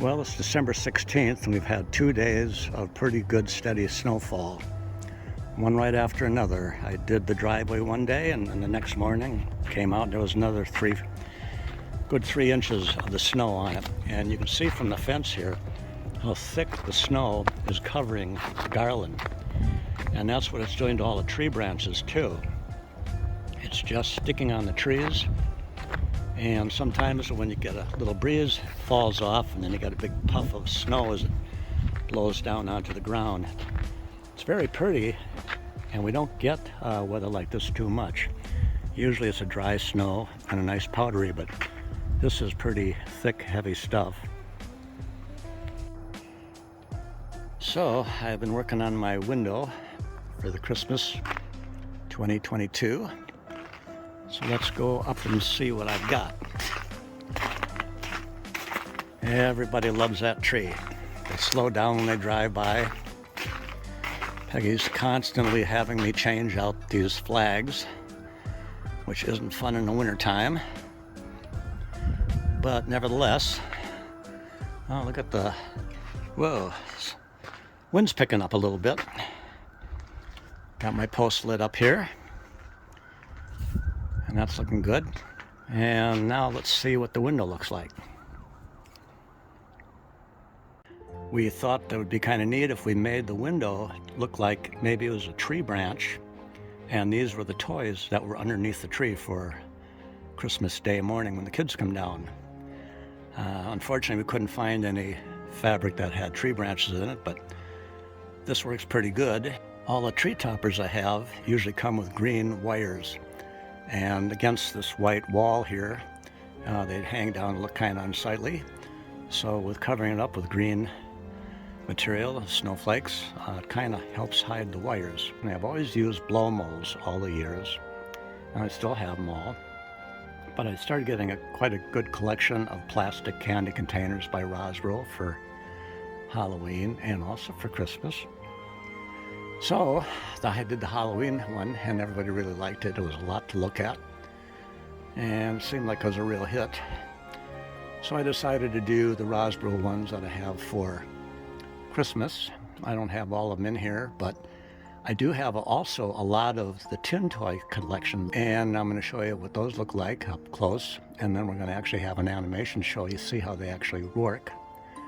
Well, it's December 16th and we've had 2 days of pretty good steady snowfall. One right after another. I did the driveway one day and the next morning came out and there was another good 3 inches of the snow on it. And you can see from the fence here how thick the snow is covering the garland. And that's what it's doing to all the tree branches too. It's just sticking on the trees. And sometimes when you get a little breeze, it falls off and then you got a big puff of snow as it blows down onto the ground. It's very pretty, and we don't get weather like this too much. Usually it's a dry snow and a nice powdery, but this is pretty thick, heavy stuff. So I've been working on my window for the Christmas 2022. So let's go up and see what I've got. Everybody loves that tree. They slow down when they drive by. Peggy's constantly having me change out these flags, which isn't fun in the wintertime. But nevertheless, oh, look at the, whoa, wind's picking up a little bit. Got my post lit up here. And that's looking good. And now let's see what the window looks like. We thought that would be kind of neat if we made the window look like maybe it was a tree branch and these were the toys that were underneath the tree for Christmas Day morning when the kids come down. Unfortunately, we couldn't find any fabric that had tree branches in it, but this works pretty good. All the tree toppers I have usually come with green wires. And against this white wall here, they'd hang down and look kind of unsightly. So with covering it up with green material, snowflakes, it kind of helps hide the wires. And I've always used blow molds all the years, and I still have them all. But I started getting quite a good collection of plastic candy containers by Rosbro for Halloween and also for Christmas. So I did the Halloween one and everybody really liked it. It was a lot to look at and it seemed like it was a real hit. So I decided to do the Rosbro ones that I have for Christmas. I don't have all of them in here, but I do have also a lot of the tin toy collection, and I'm going to show you what those look like up close, and then we're going to actually have an animation show you, see how they actually work.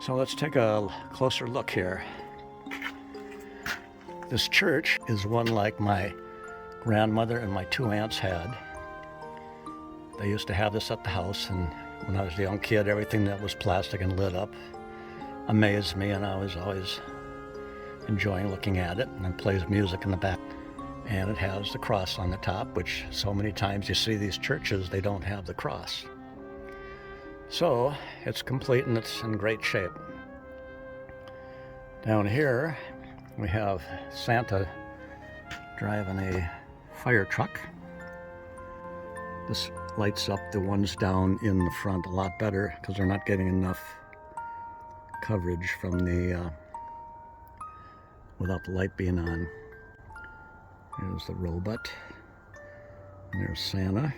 So let's take a closer look here. This church is one like my grandmother and my 2 aunts had. They used to have this at the house, and when I was a young kid, everything that was plastic and lit up amazed me, and I was always enjoying looking at it. And it plays music in the back. And it has the cross on the top, which so many times you see these churches, they don't have the cross. So it's complete and it's in great shape. Down here, we have Santa driving a fire truck. This lights up the ones down in the front a lot better because they're not getting enough coverage from the without the light being on. There's the robot. And there's Santa.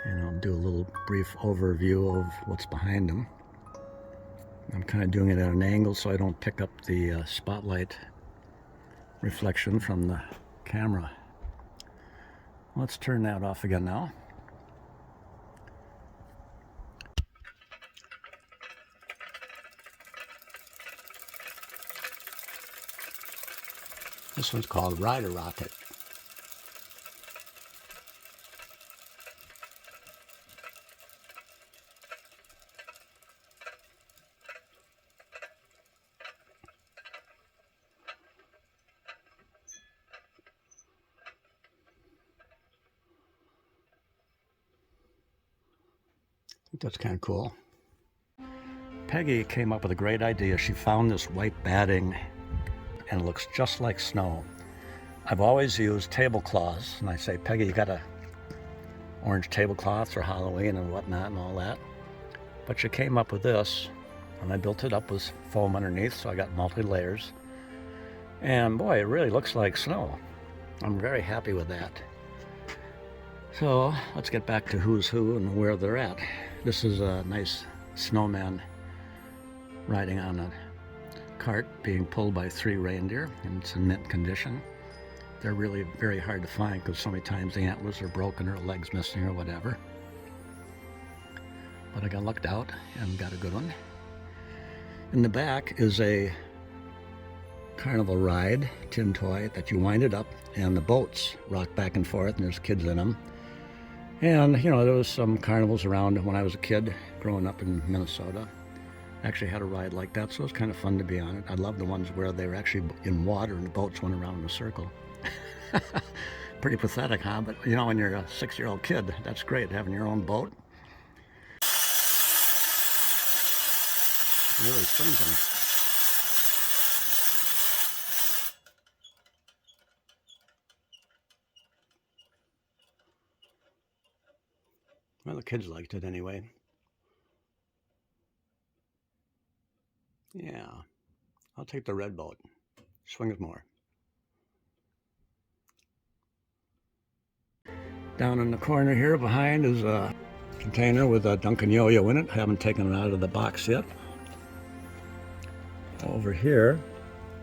And I'll do a little brief overview of what's behind him. I'm kind of doing it at an angle so I don't pick up the spotlight reflection from the camera. Let's turn that off again now. This one's called Rider Rocket. I think that's kind of cool. Peggy came up with a great idea. She found this white batting and it looks just like snow. I've always used tablecloths, and I say, Peggy, you got a orange tablecloth for Halloween and whatnot and all that. But she came up with this, and I built it up with foam underneath, so I got multi-layers. And boy, it really looks like snow. I'm very happy with that. So let's get back to who's who and where they're at. This is a nice snowman riding on a cart being pulled by 3 reindeer, and it's in mint condition. They're really very hard to find because so many times the antlers are broken or a leg's missing or whatever. But I got lucked out and got a good one. In the back is a carnival ride tin toy that you wind it up and the boats rock back and forth and there's kids in them. And you know, there was some carnivals around when I was a kid growing up in Minnesota. I actually had a ride like that, so it was kind of fun to be on it. I love the ones where they were actually in water and the boats went around in a circle. Pretty pathetic, huh? But you know, when you're a 6-year-old kid, that's great, having your own boat. It really swings them. Well, the kids liked it anyway. Yeah, I'll take the red boat. Swings more. Down in the corner here behind is a container with a Dunkin' Yo-Yo in it. Haven't taken it out of the box yet. Over here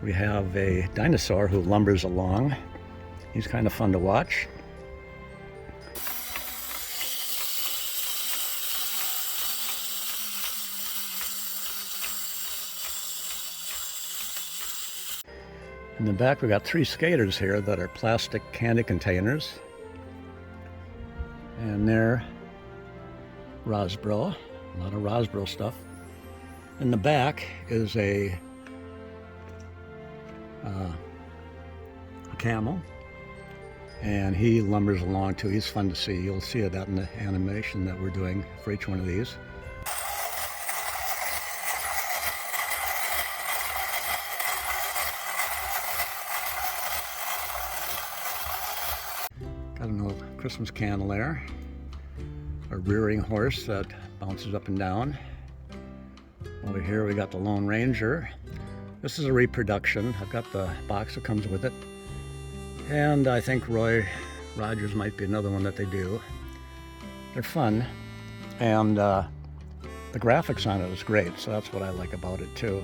we have a dinosaur who lumbers along. He's kind of fun to watch. In the back we got 3 skaters here that are plastic candy containers. And they're Rosbro, a lot of Rosbro stuff. In the back is a camel, and he lumbers along too. He's fun to see. You'll see it out in the animation that we're doing for each one of these. Got an old Christmas candle there. A rearing horse that bounces up and down. Over here we got the Lone Ranger. This is a reproduction. I've got the box that comes with it. And I think Roy Rogers might be another one that they do. They're fun. And the graphics on it is great, so that's what I like about it too.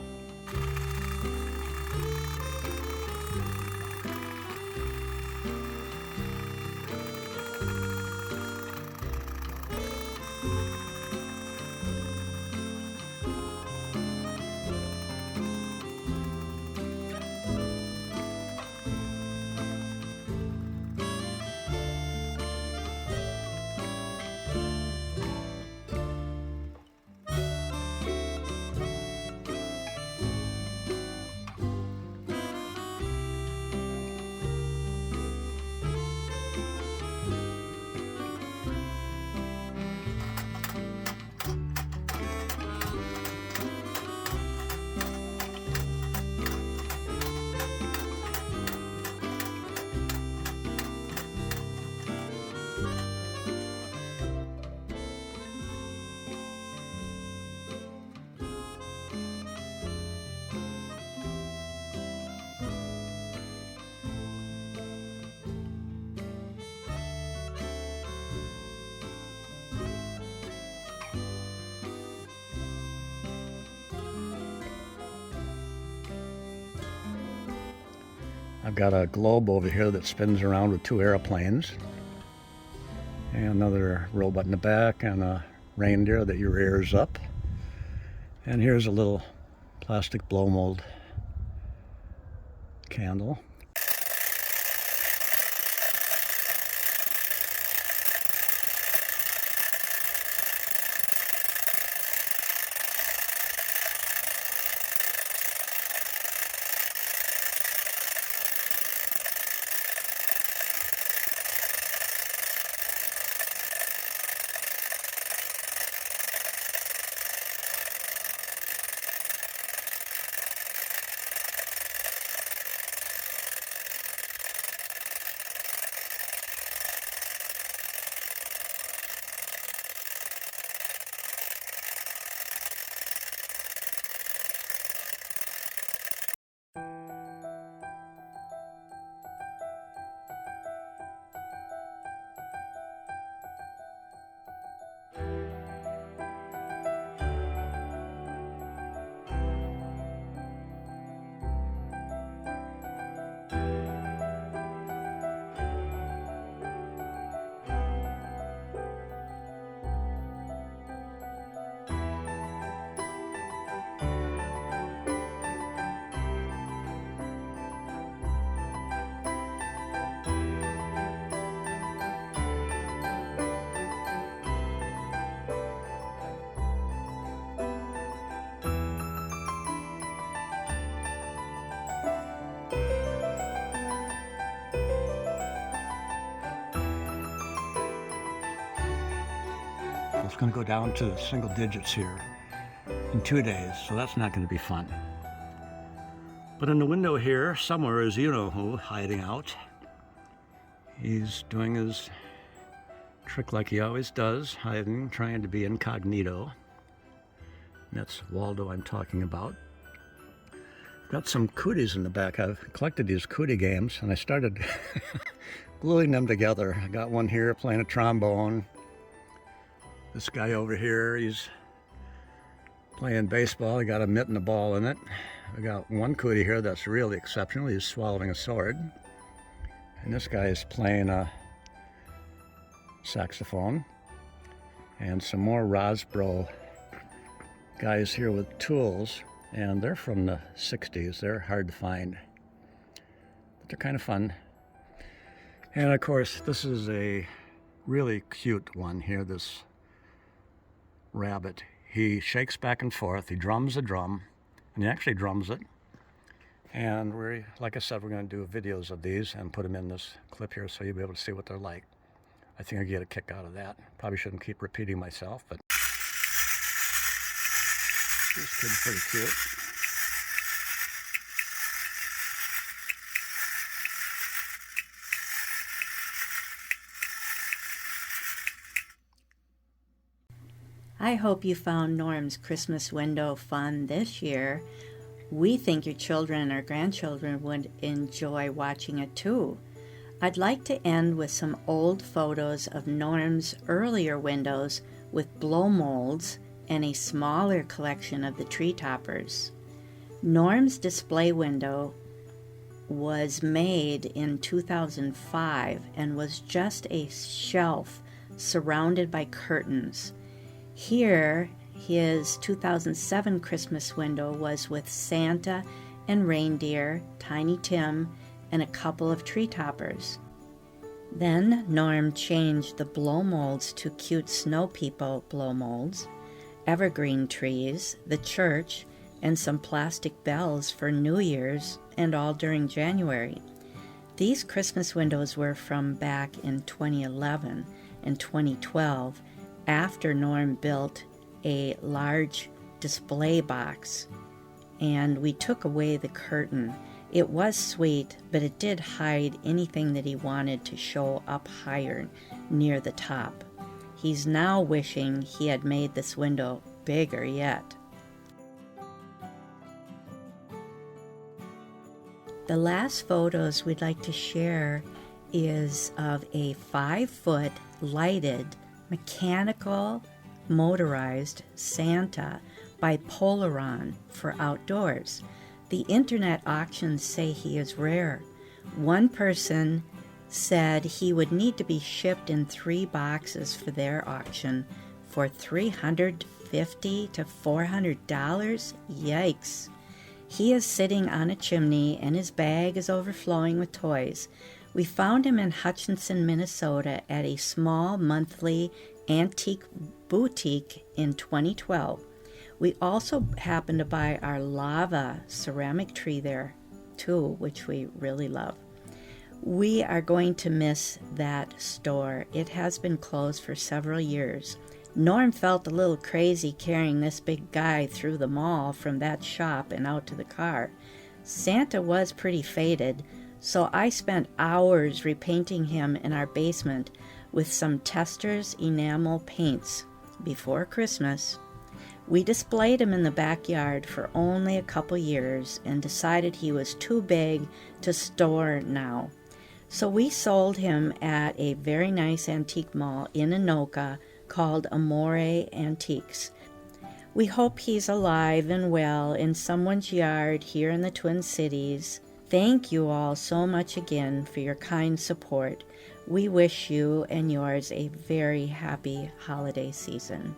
I've got a globe over here that spins around with 2 airplanes. And another robot in the back and a reindeer that your ears up. And here's a little plastic blow mold candle. going to go down to single digits here in 2 days, so that's not going to be fun. But in the window here, somewhere is you-know-who hiding out. He's doing his trick like he always does, hiding, trying to be incognito. And that's Waldo I'm talking about. Got some cooties in the back. I've collected these cootie games, and I started gluing them together. I got one here playing a trombone. This guy over here, he's playing baseball. He got a mitt and a ball in it. I got one cootie here that's really exceptional. He's swallowing a sword. And this guy is playing a saxophone. And some more Rosbro guys here with tools. And they're from the 60s. They're hard to find, but they're kind of fun. And of course, this is a really cute one here, this rabbit. He shakes back and forth, he drums a drum, and he actually drums it. And like I said, we're going to do videos of these and put them in this clip here so you'll be able to see what they're like. I think I get a kick out of that. Probably shouldn't keep repeating myself, but this kid's pretty cute. I hope you found Norm's Christmas window fun this year. We think your children or grandchildren would enjoy watching it too. I'd like to end with some old photos of Norm's earlier windows with blow molds and a smaller collection of the tree toppers. Norm's display window was made in 2005 and was just a shelf surrounded by curtains. Here, his 2007 Christmas window was with Santa and reindeer, Tiny Tim, and a couple of tree toppers. Then Norm changed the blow molds to cute snow people blow molds, evergreen trees, the church, and some plastic bells for New Year's, and all during January. These Christmas windows were from back in 2011 and 2012, after Norm built a large display box, and we took away the curtain. It was sweet, but it did hide anything that he wanted to show up higher near the top. He's now wishing he had made this window bigger yet. The last photos we'd like to share is of a 5-foot lighted mechanical motorized Santa by Polaron for outdoors. The internet auctions say he is rare. One person said he would need to be shipped in 3 boxes for their auction for $350 to $400. Yikes. He is sitting on a chimney and his bag is overflowing with toys. We found him in Hutchinson, Minnesota at a small monthly antique boutique in 2012. We also happened to buy our lava ceramic tree there too, which we really love. We are going to miss that store. It has been closed for several years. Norm felt a little crazy carrying this big guy through the mall from that shop and out to the car. Santa was pretty faded, so I spent hours repainting him in our basement with some Testors enamel paints before Christmas. We displayed him in the backyard for only a couple years and decided he was too big to store now. So we sold him at a very nice antique mall in Anoka called Amore Antiques. We hope he's alive and well in someone's yard here in the Twin Cities. Thank you all so much again for your kind support. We wish you and yours a very happy holiday season.